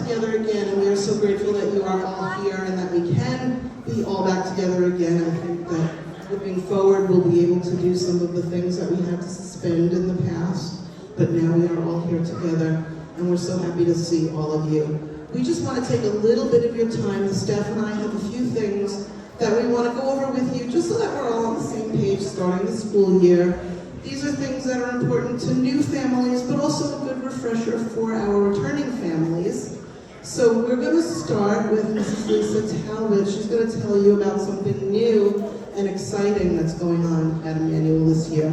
together again, and we are so grateful that you are all here and that we can be all back together again. I think that looking forward, we'll be able to do some of the things that we had to suspend in the past, but now we are all here together, and we're so happy to see all of you. We just want to take a little bit of your time. The staff and I have a few things that we want to go over with you, just so that we're all on the same page starting the school year. These are things that are important to new families, but also a good refresher for our returning families. So we're going to start with Mrs. Lisa Talbot. She's going to tell you about something new and exciting that's going on at Emmanuel this year.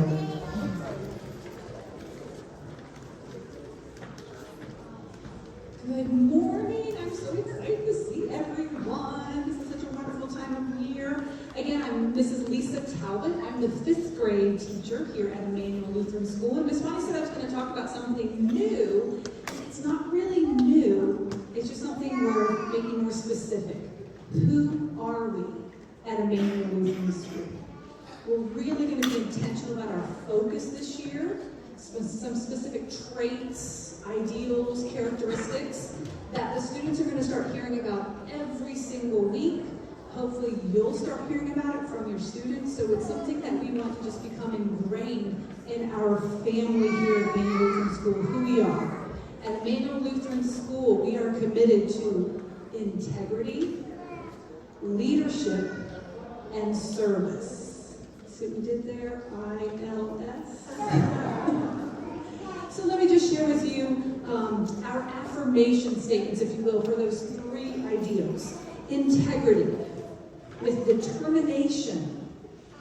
Good morning. I'm so excited to see everyone. This is such a wonderful time of year. Again, I'm Mrs. Lisa Talbot. I'm the 5th grade teacher here at Emmanuel Lutheran School. And Miss Bonnie said I was going to talk about something new. It's not really new. It's just something we're making more specific. Who are we at Emmanuel Lutheran School? We're really going to be intentional about our focus this year. Some specific traits, ideals, characteristics that the students are going to start hearing about every single week. Hopefully you'll start hearing about it from your students. So it's something that we want to just become ingrained in our family here at Emmanuel Lutheran School, who we are. At Emmanuel Lutheran School, we are committed to integrity, leadership, and service. See what we did there? ILS. So let me just share with you our affirmation statements, if you will, for those 3 ideals. Integrity. With determination,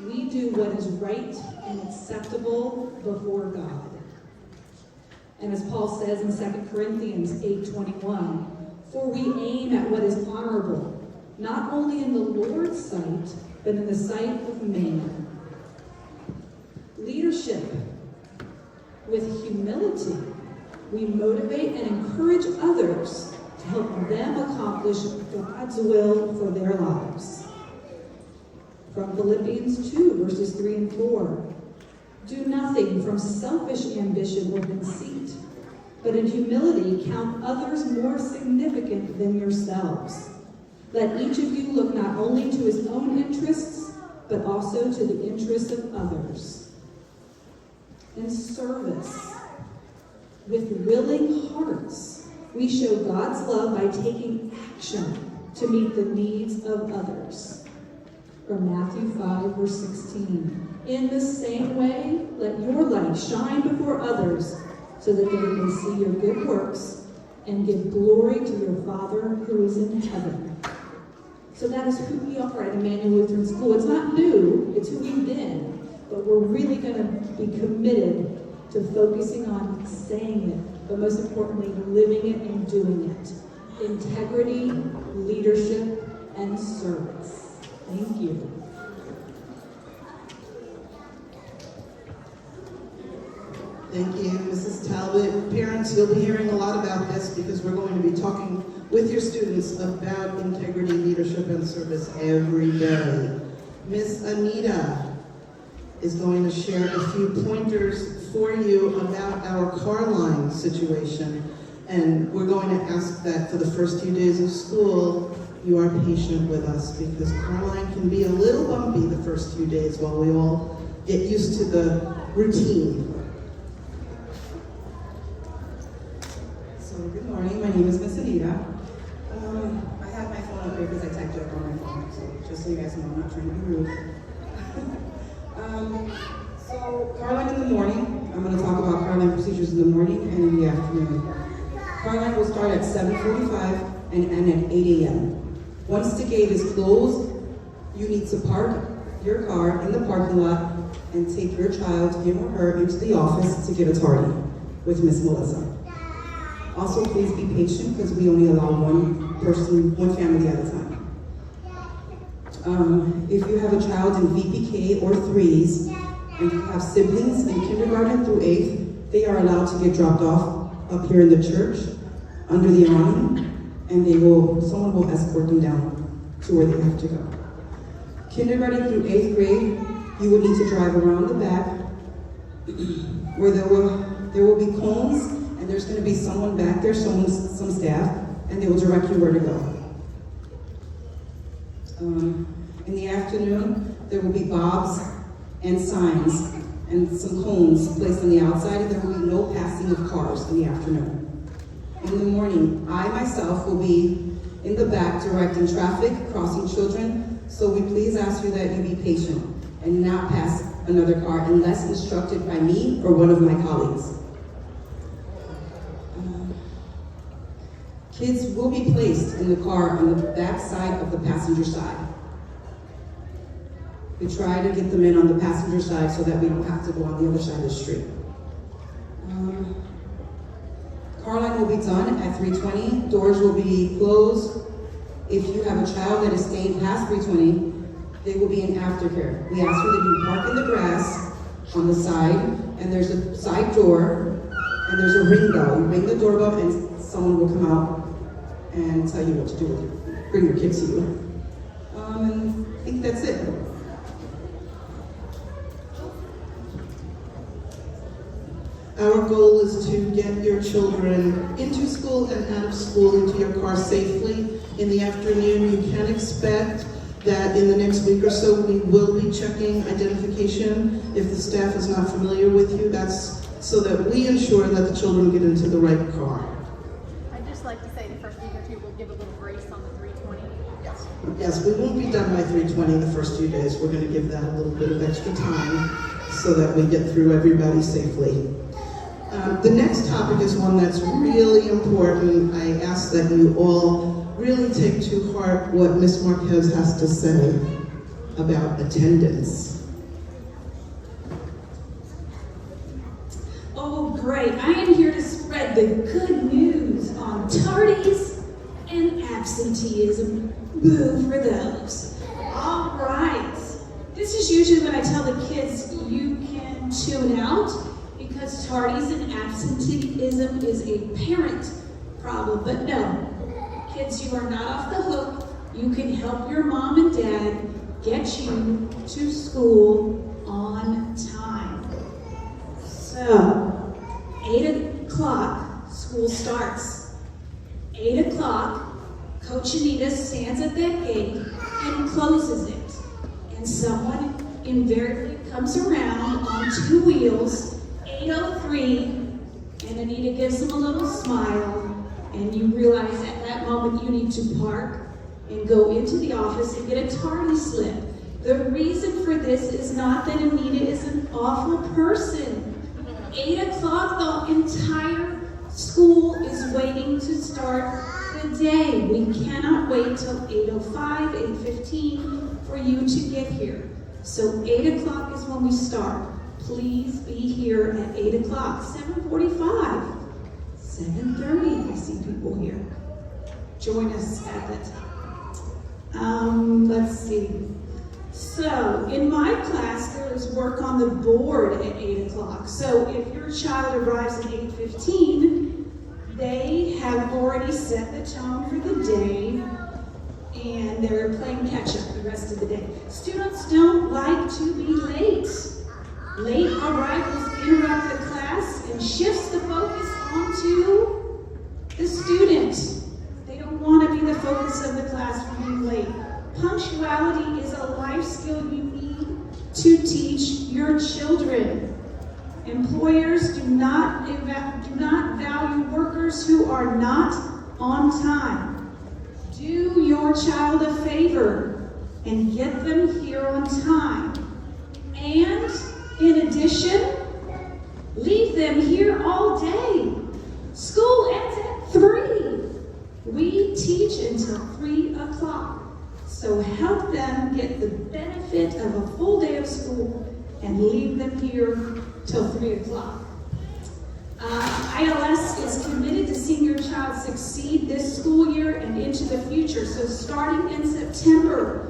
we do what is right and acceptable before God. And as Paul says in 2 Corinthians 8:21, for we aim at what is honorable, not only in the Lord's sight, but in the sight of man. Leadership. With humility, we motivate and encourage others to help them accomplish God's will for their lives. From Philippians 2, verses 3 and 4. Do nothing from selfish ambition or conceit, but in humility count others more significant than yourselves. Let each of you look not only to his own interests, but also to the interests of others. In service, with willing hearts, we show God's love by taking action to meet the needs of others. From Matthew 5, verse 16. In the same way, let your light shine before others, so that they can see your good works and give glory to your Father who is in heaven. So that is who we are at Emmanuel Lutheran School. It's not new, it's who we've been. But we're really going to be committed to focusing on saying it, but most importantly, living it and doing it. Integrity, leadership, and service. Thank you. Thank you, Mrs. Talbot. Parents, you'll be hearing a lot about this because we're going to be talking with your students about integrity, leadership, and service every day. Miss Anita is going to share a few pointers for you about our car line situation. And we're going to ask that for the first few days of school, you are patient with us because car line can be a little bumpy the first few days while we all get used to the routine. So good morning, my name is Miss Anita. I have my phone up here because I typed it up on my phone, so just so you guys know I'm not trying to be rude. So car line in the morning, I'm going to talk about car line procedures in the morning and in the afternoon. Car line will start at 7:45 and end at 8 a.m. Once the gate is closed, you need to park your car in the parking lot and take your child, him or her, into the office to get a tardy with Miss Melissa. Also, please be patient because we only allow one family at a time. If you have a child in VPK or 3s and you have siblings in kindergarten through 8th, they are allowed to get dropped off up here in the church under the awning, and someone will escort them down to where they have to go. Kindergarten through 8th grade, you will need to drive around the back where there will be cones, and there's going to be someone back there, some staff, and they will direct you where to go. In the afternoon, there will be bobs and signs and some cones placed on the outside, and there will be no passing of cars in the afternoon. In the morning, I myself will be in the back directing traffic, crossing children, so we please ask you that you be patient and not pass another car unless instructed by me or one of my colleagues. Kids will be placed in the car on the back side of the passenger side. We try to get them in on the passenger side so that we don't have to go on the other side of the street. Car line will be done at 3:20. Doors will be closed. If you have a child that is staying past 3:20, they will be in aftercare. We ask you that you park in the grass on the side, and there's a side door, and there's a ring bell. You ring the doorbell, and someone will come out and tell you what to do with it. Bring your kids to you. And I think that's it. Our goal is to get your children into school and out of school into your car safely. In the afternoon, you can expect that in the next week or so, we will be checking identification. If the staff is not familiar with you, that's so that we ensure that the children get into the right car. I'd just like to say the first week or two, we'll give a little grace on the 320. Yes. Yes, we won't be done by 3:20 the first few days. We're going to give that a little bit of extra time so that we get through everybody safely. The next topic is one that's really important. I ask that you all really take to heart what Ms. Marquez has to say about attendance. Oh, great. I am here to spread the good news on tardies and absenteeism. Boo for those. All right. This is usually when I tell the kids you can tune out because tardies and absenteeism is a parent problem. But no, kids, you are not off the hook. You can help your mom and dad get you to school on time. So, 8 o'clock, school starts. 8 o'clock, Coach Anita stands at that gate and closes it. And someone invariably comes around on 2 wheels, 8:03, and Anita gives them a little smile, and you realize at that moment you need to park and go into the office and get a tardy slip. The reason for this is not that Anita is an awful person. 8 o'clock, the entire school is waiting to start the day. We cannot wait till 8:05, 8:15 for you to get here. So 8 o'clock is when we start. Please be here at 8 o'clock, 7:45, 7:30. I see people here. Join us at that time. Let's see. So, in my class, there is work on the board at 8 o'clock. So, if your child arrives at 8:15, they have already set the tone for the day, and they're playing catch-up the rest of the day. Students don't like to be late. Late arrivals interrupt the class and shifts the focus onto the student. They don't want to be the focus of the class for being late. Punctuality is a life skill you need to teach your children. Employers do not value workers who are not on time. Do your child a favor and get them here on time. And in addition, leave them here all day. School ends at 3. We teach until 3 o'clock. So help them get the benefit of a full day of school and leave them here till 3 o'clock. ILS is committed to seeing your child succeed this school year and into the future. So starting in September,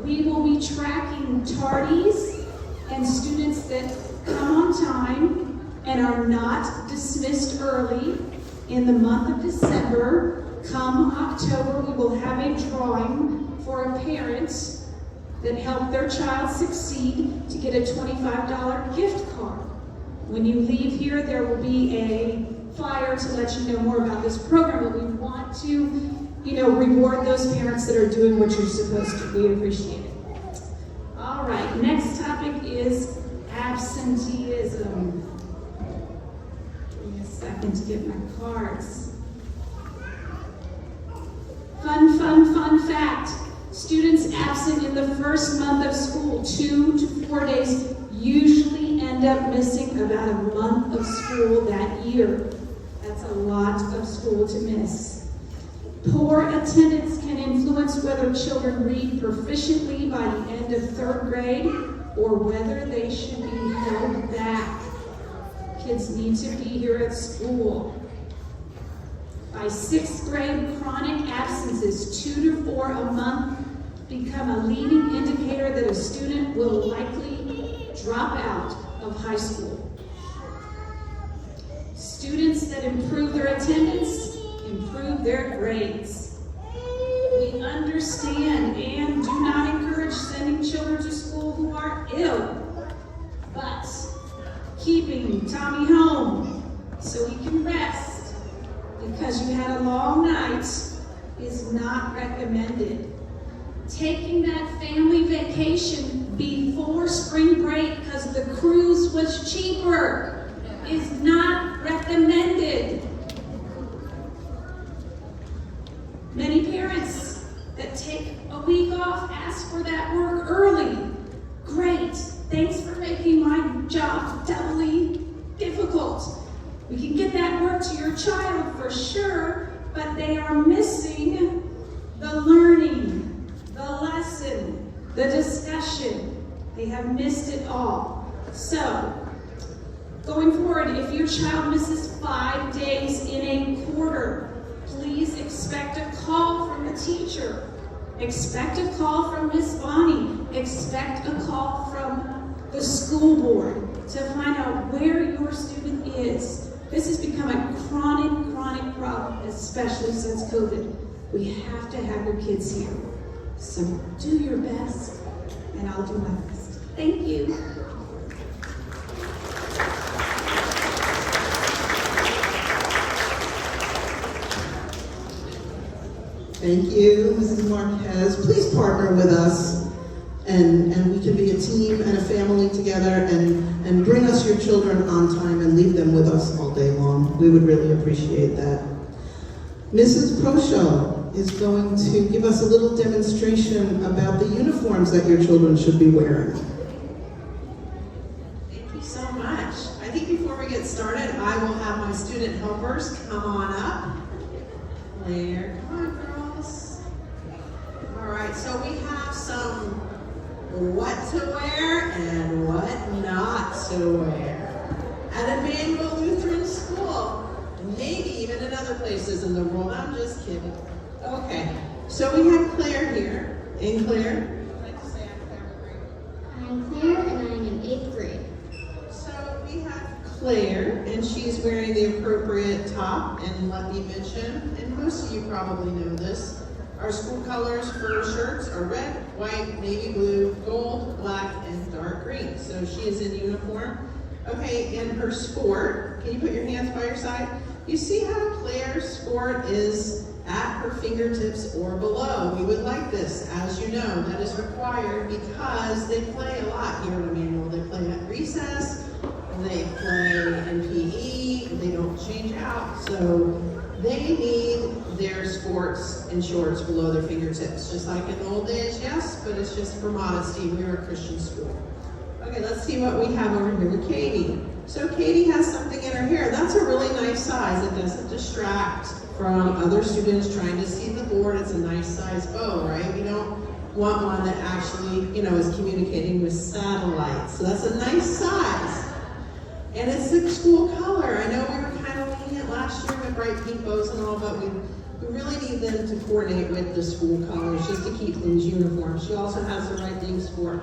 we will be tracking tardies and students that come on time and are not dismissed early. In the month of December, come October, we will have a drawing for a parent that helped their child succeed to get a $25 gift card. When you leave here, there will be a flyer to let you know more about this program, but we want to, reward those parents that are doing what you're supposed to. We appreciate it. All right, next topic is absenteeism. Give me a second to get my cards. Fun fact. Students absent in the first month of school, 2 to 4 days, usually end up missing about a month of school that year. That's a lot of school to miss. Poor attendance can influence whether children read proficiently by the end of 3rd grade or whether they should be held back. Kids need to be here at school. By 6th grade, chronic absences, 2 to 4 a month, become a leading indicator that a student will likely drop out of high school. Students that improve their attendance improve their grades. We understand and do not encourage sending children to school who are ill, but keeping Tommy home so he can rest because you had a long night is not recommended. Taking that family vacation before spring break because the cruise was cheaper is not recommended. Many parents that take a week off ask for that work early. Great, thanks for making my job doubly difficult. We can get that work to your child for sure, but they are missing the learning, the lesson, the discussion. They have missed it all. So, going forward, if your child misses 5 days in a quarter, please expect a call from the teacher. Expect a call from Miss Bonnie. Expect a call from the school board to find out where your student is. This has become a chronic problem, especially since COVID. We have to have your kids here. So do your best, and I'll do my best. Thank you. Thank you, Mrs. Marquez. Please partner with us, and we can be a team and a family together, and bring us your children on time and leave them with us all day long. We would really appreciate that. Mrs. Proshaw is going to give us a little demonstration about the uniforms that your children should be wearing. Thank you so much. I think before we get started, I will have my student helpers come on up. Claire, come on, girls. All right, so we have some what to wear and what not to wear at Emmanuel Lutheran School, maybe even in other places in the world. I'm just kidding. Okay, so we have Claire here. And Claire? I'd like to say I'm Claire. I'm Claire, and I'm in 8th grade. So we have Claire, and she's wearing the appropriate top, and let me mention, and most of you probably know this, our school colors for shirts are red, white, navy blue, gold, black, and dark green. So she is in uniform. Okay, and her skirt, can you put your hands by your side? You see how Claire's skirt is at her fingertips or below. We would like this, as you know, that is required because they play a lot here at Emmanuel. They play at recess, they play in PE, they don't change out, so they need their skirts and shorts below their fingertips, just like in the old days, yes, but it's just for modesty. We're a Christian school. Okay, let's see what we have over here with Katie. So Katie has something in her hair. That's a really nice size. It doesn't distract from other students trying to see the board. It's a nice size bow, right? We don't want one that actually, is communicating with satellites. So that's a nice size. And it's the school color. I know we were kind of lenient last year with bright pink bows and all, but we really need them to coordinate with the school colors just to keep things uniform. She also has the right things for it.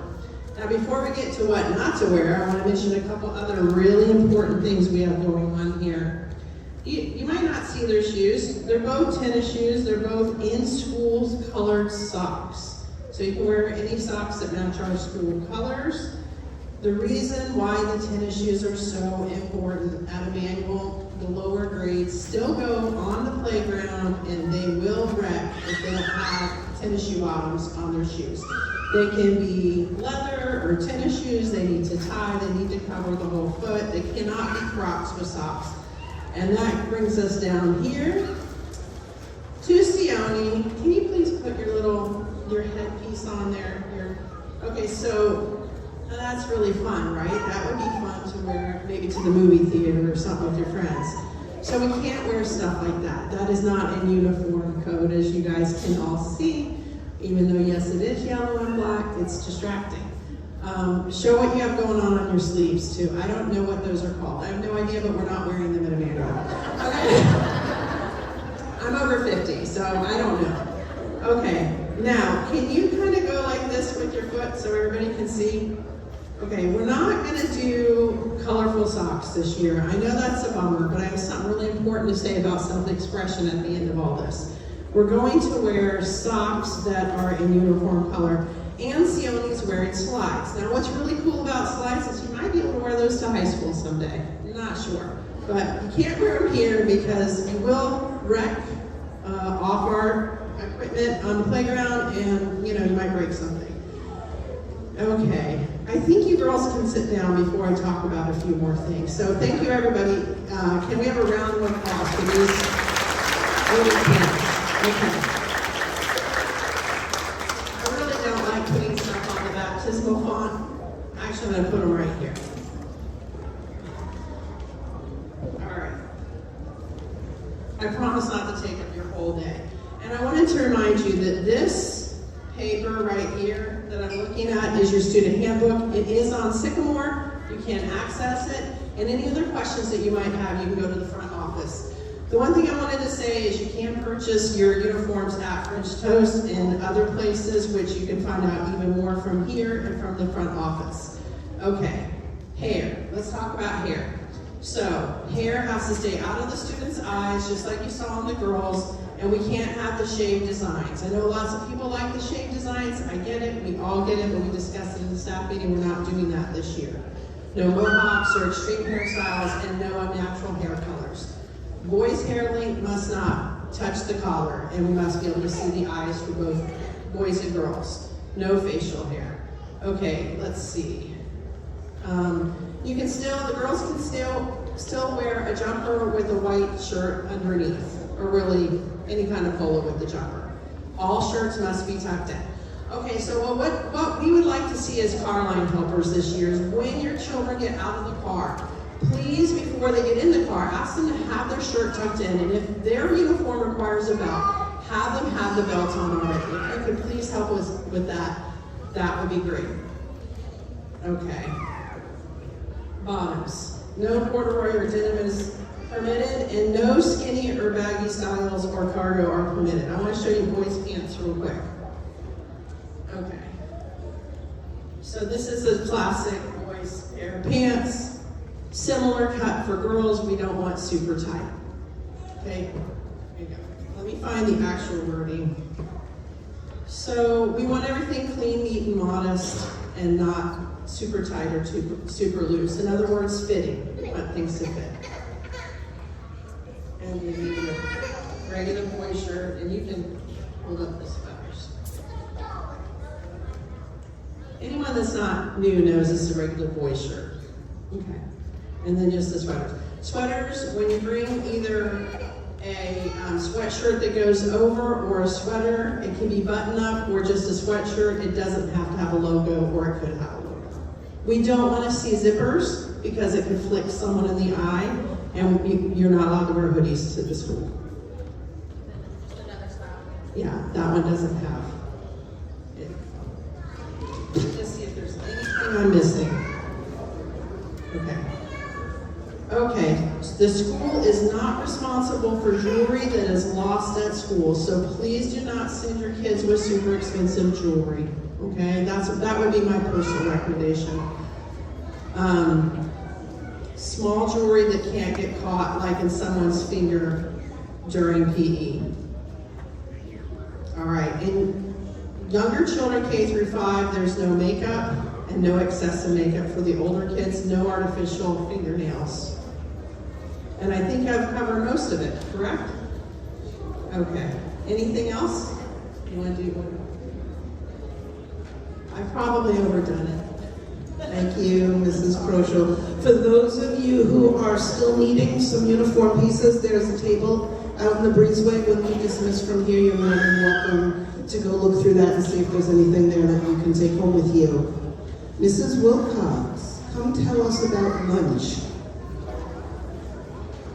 Now, before we get to what not to wear, I want to mention a couple other really important things we have going on here. You might not see their shoes. They're both tennis shoes. They're both in school's colored socks. So you can wear any socks that match our school colors. The reason why the tennis shoes are so important at Emmanuel, the lower grades still go on the playground and they will wreck if they don't have tennis shoe bottoms on their shoes. They can be leather or tennis shoes, they need to tie, they need to cover the whole foot, they cannot be Crocs with socks. And that brings us down here to Sione. Can you please put your headpiece on there? Okay, so that's really fun, right? That would be fun to wear maybe to the movie theater or something with your friends. So we can't wear stuff like that. That is not in uniform code, as you guys can all see. Even though, yes, it is yellow and black, it's distracting. Show what you have going on your sleeves, too. I don't know what those are called. I have no idea, but we're not wearing them at Amanda. Okay. I'm over 50, so I don't know. Okay, now, can you kind of go like this with your foot so everybody can see? Okay, we're not going to do colorful socks this year. I know that's a bummer, but I have something really important to say about self-expression at the end of all this. We're going to wear socks that are in uniform color, and Sione's wearing slides. Now, what's really cool about slides is you might be able to wear those to high school someday. I'm not sure. But you can't wear them here because you will wreck off our equipment on the playground, and you might break something. Okay, I think you girls can sit down before I talk about a few more things. So thank you, everybody. Can we have a round of applause for these little kids? Okay. I really don't like putting stuff on the baptismal font. Actually, I'm going to put them right here. All right. I promise not to take up your whole day. And I wanted to remind you that this paper right here that I'm looking at is your student handbook. It is on Sycamore. You can access it. And any other questions that you might have, you can go to the front office. The one thing I wanted to say is you can purchase your uniforms at French Toast and other places, which you can find out even more from here and from the front office. Okay, hair. Let's talk about hair. So, hair has to stay out of the students' eyes, just like you saw on the girls, and we can't have the shaved designs. I know lots of people like the shaved designs. I get it, we all get it, but we discussed it in the staff meeting. We're not doing that this year. No mohawks or extreme hairstyles, and no unnatural hair colors. Boys' hair length must not touch the collar, and we must be able to see the eyes for both boys and girls. No facial hair. Okay, let's see. The girls can still wear a jumper with a white shirt underneath, or really any kind of polo with the jumper. All shirts must be tucked in. Okay, so what we would like to see as car line helpers this year is when your children get out of the car, please, before they get in the car, ask them to have their shirt tucked in, and if their uniform requires a belt, have them have the belt on already. If you could please help us with that, that would be great. Okay. Bottoms. No corduroy or denim is permitted, and no skinny or baggy styles or cargo are permitted. I want to show you boys' pants real quick. Okay. So this is a classic boys' pair of pants. Similar cut for girls, we don't want super tight. Okay, here you go. Let me find the actual wording. So we want everything clean, neat, and modest, and not super tight or super loose. In other words, fitting. We want things to fit. And we need a regular boy shirt, and you can hold up the sweaters. Anyone that's not new knows this is a regular boy shirt. Okay. And then just the sweaters. Sweaters, when you bring either a sweatshirt that goes over or a sweater, it can be button up or just a sweatshirt. It doesn't have to have a logo, or it could have a logo. We don't want to see zippers because it could flick someone in the eye, and you're not allowed to wear hoodies to the school. Just another style. Yeah, that one doesn't have it. Just see if there's anything I'm missing. Okay. Okay, the school is not responsible for jewelry that is lost at school, so please do not send your kids with super expensive jewelry. Okay, that would be my personal recommendation. Small jewelry that can't get caught, like in someone's finger during PE. All right, in younger children K through 5, there's no makeup and no excessive makeup. For the older kids, no artificial fingernails. And I think I've covered most of it, correct? Okay. Anything else? You want to do? I've probably overdone it. Thank you, Mrs. Crochel. For those of you who are still needing some uniform pieces, there's a table out in the breezeway. When we dismiss from here, you're more than welcome to go look through that and see if there's anything there that you can take home with you. Mrs. Wilcox, come tell us about lunch.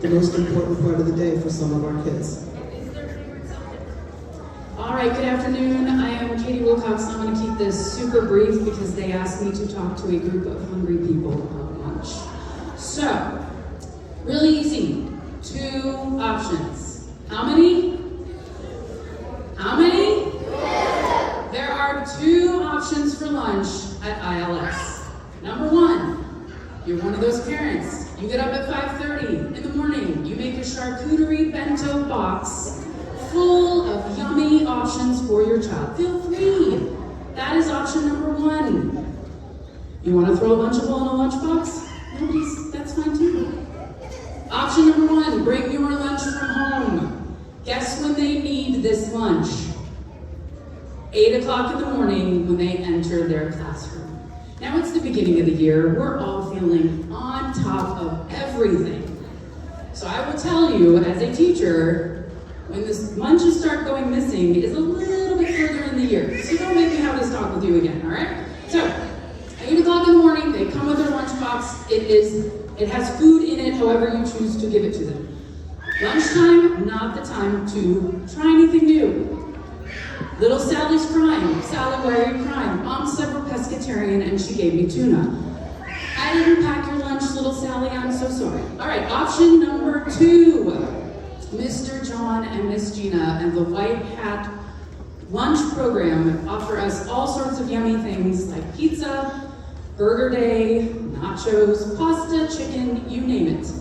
The most important part of the day for some of our kids. All right, good afternoon. I am Katie Wilcox. I'm going to keep this super brief because they asked me to talk to a group of hungry people about lunch. So, really easy. 2 options. How many? How many? There are 2 options for lunch at ILS. Number 1, you're one of those parents. You get up at 5:30 in the morning. You make a charcuterie bento box full of yummy options for your child. Feel free. That is option number 1. You want to throw a Lunchable in a lunchbox? That's fine too. Option number 1, bring your lunch from home. Guess when they need this lunch? 8 o'clock in the morning when they enter their classroom. Now it's the beginning of the year. We're all feeling on top of everything. So I will tell you, as a teacher, when this lunches start going missing is a little bit further in the year. So don't make me have this talk with you again, all right? So, 8 o'clock in the morning, they come with their lunchbox. It has food in it, however you choose to give it to them. Lunchtime, not the time to try anything new. Little Sally's crying. Sally, why are you crying? Mom said we're pescatarian and she gave me tuna. I didn't pack your lunch, little Sally, I'm so sorry. All right, option number 2. Mr. John and Miss Gina and the White Hat Lunch Program offer us all sorts of yummy things like pizza, burger day, nachos, pasta, chicken, you name it.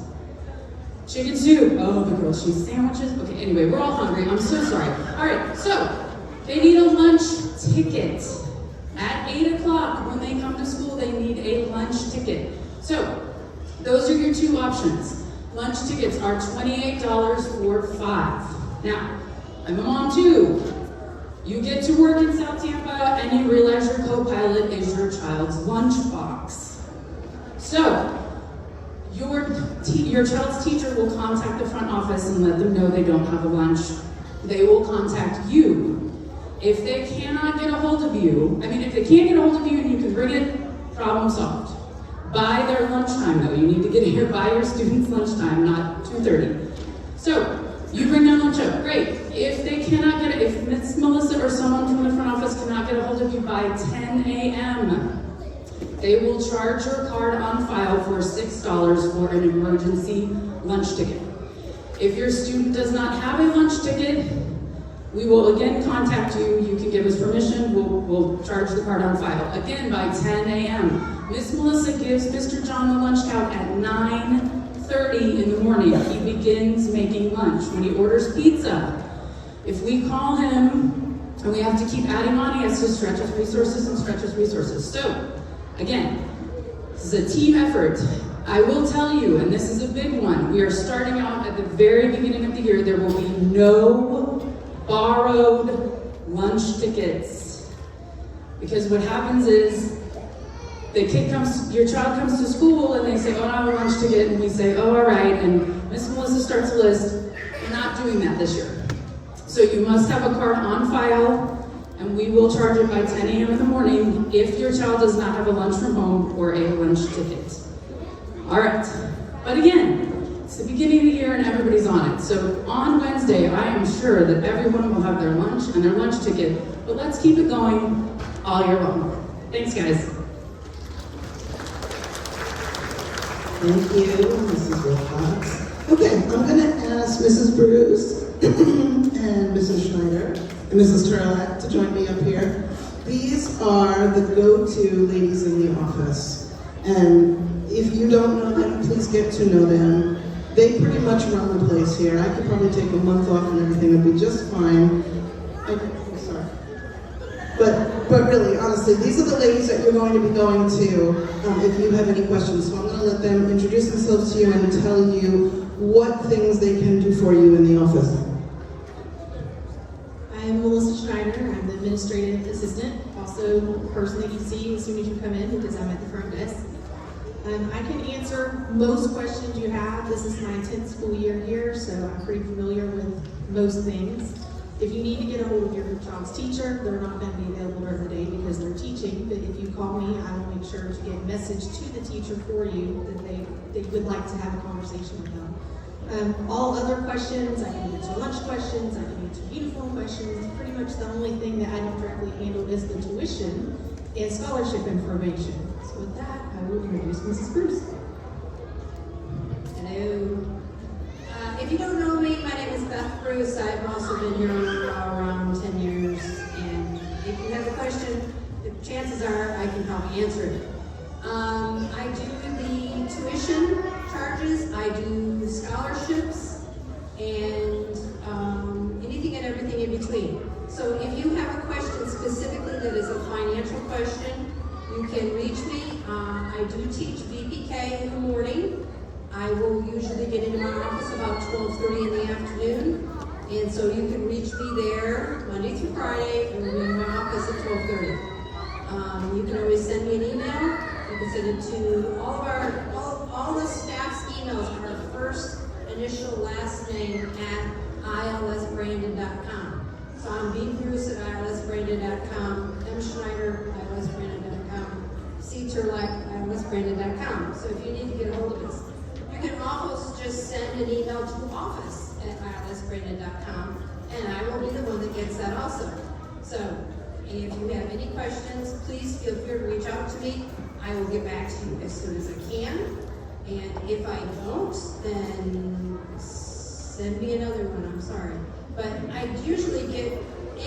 Chicken soup, oh, the grilled cheese sandwiches. Okay, anyway, we're all hungry, I'm so sorry. All right, so they need a lunch ticket. At 8 o'clock when they come to school, they need a lunch ticket. So, those are your 2 options. Lunch tickets are $28 for 5. Now, I'm a mom too. You get to work in South Tampa and you realize your co-pilot is your child's lunchbox. So, your child's teacher will contact the front office and let them know they don't have a lunch. They will contact you. If they cannot get a hold of you, if they can't get a hold of you and you can bring it, problem solved. By their lunchtime, though. You need to get here by your student's lunchtime, not 2:30. So, you bring their lunch up. Great. If they cannot get it, if Miss Melissa or someone from the front office cannot get a hold of you by 10 a.m., they will charge your card on file for $6 for an emergency lunch ticket. If your student does not have a lunch ticket, we will again contact you. You can give us permission. We'll charge the card on file. Again, by 10 a.m. Miss Melissa gives Mr. John the lunch count at 9:30 in the morning. He begins making lunch. When he orders pizza, if we call him and we have to keep adding on, he has to stretch his resources and stretch his resources. So, again, this is a team effort. I will tell you, and this is a big one, we are starting out at the very beginning of the year. There will be no borrowed lunch tickets. Because what happens is, your child comes to school and they say, oh, I have a lunch ticket, and we say, oh, all right, and Miss Melissa starts a list. We're not doing that this year. So you must have a card on file, and we will charge it by 10 a.m. in the morning if your child does not have a lunch from home or a lunch ticket. All right, but again, it's the beginning of the year and everybody's on it. So on Wednesday, I am sure that everyone will have their lunch and their lunch ticket, but let's keep it going all year long. Thanks, guys. Thank you, Mrs. Wilcox. Okay, I'm going to ask Mrs. Bruce and Mrs. Schneider and Mrs. Turlak to join me up here. These are the go-to ladies in the office. And if you don't know them, please get to know them. They pretty much run the place here. I could probably take a month off and everything would be just fine. I'm sorry. But really, honestly, these are the ladies that you're going to be going to if you have any questions. So I'm going to let them introduce themselves to you and tell you what things they can do for you in the office. I'm Melissa Schneider. I'm the administrative assistant, also the person that you see as soon as you come in because I'm at the front desk. I can answer most questions you have. This is my 10th school year here, so I'm pretty familiar with most things. If you need to get a hold of your child's teacher, they're not going to be available during the day because they're teaching, but if you call me, I will make sure to get a message to the teacher for you that they would like to have a conversation with them. All other questions, I can answer lunch questions, I can answer uniform questions. Pretty much the only thing that I don't directly handle is the tuition and scholarship information. So with that, I will introduce Mrs. Bruce. Hello. If you don't know me, my name is Beth Bruce. I've also been here around 10 years. And if you have a question, the chances are I can probably answer it. I do the tuition charges, I do scholarships, and anything and everything in between. So if you have a question specifically that is a financial question, you can reach me. I do teach VPK in the morning. I will usually get into my office about 12:30 in the afternoon. And so you can reach me there Monday through Friday, and we'll be in my office at 12:30. You can always send me an email. You can send it to all the staff's emails are our first initial last name at ilsbrandon.com. So I'm B. Bruce at ilsbrandon.com, M. Schneider, ilsbrandon.com, C. Turlack, ilsbrandon.com. So if you need to get a hold of us, you can also just send an email to office at ilsbrandon.com, and I will be the one that gets that also. So if you have any questions, please feel free to reach out to me. I will get back to you as soon as I can. And if I don't, then send me another one, I'm sorry. But I usually get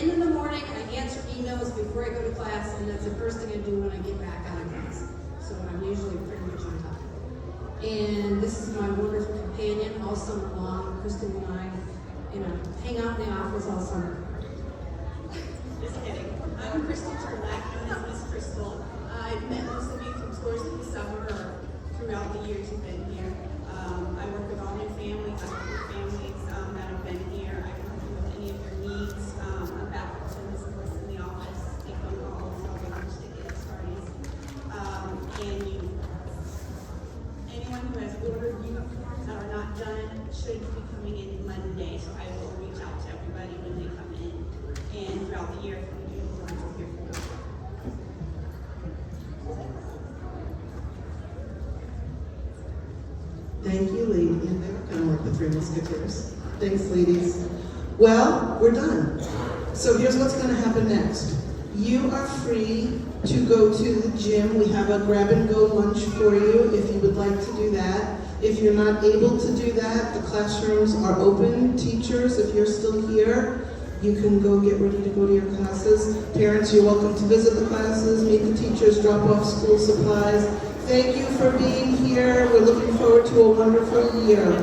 in the morning, I answer emails before I go to class, and that's the first thing I do when I get back out of class. So I'm usually pretty much on top. And this is my wonderful companion all summer long. Kristen and I, hang out in the office all summer. Just kidding. I'm Crystal Turlack, known as Miss Crystal. I've met most of you from tours in the summer or throughout the years you've been here. I work with all new families. I work with families that have been here. I can help you with any of your needs. I'm back to Miss Bliss in the office. Take phone calls, all the lunch tickets, parties. Anyone who has ordered uniforms that are not done should be coming in Monday. So I will reach out to everybody when they come in. And throughout the year, if we do uniforms, we're here for you. Thank you, ladies. They were kind of like the Three Musketeers. Thanks, ladies. Well, we're done. So here's what's going to happen next. You are free to go to the gym. We have a grab-and-go lunch for you if you would like to do that. If you're not able to do that, the classrooms are open. Teachers, if you're still here, you can go get ready to go to your classes. Parents, you're welcome to visit the classes, meet the teachers, drop off school supplies. Thank you for being here. We're looking forward to a wonderful year.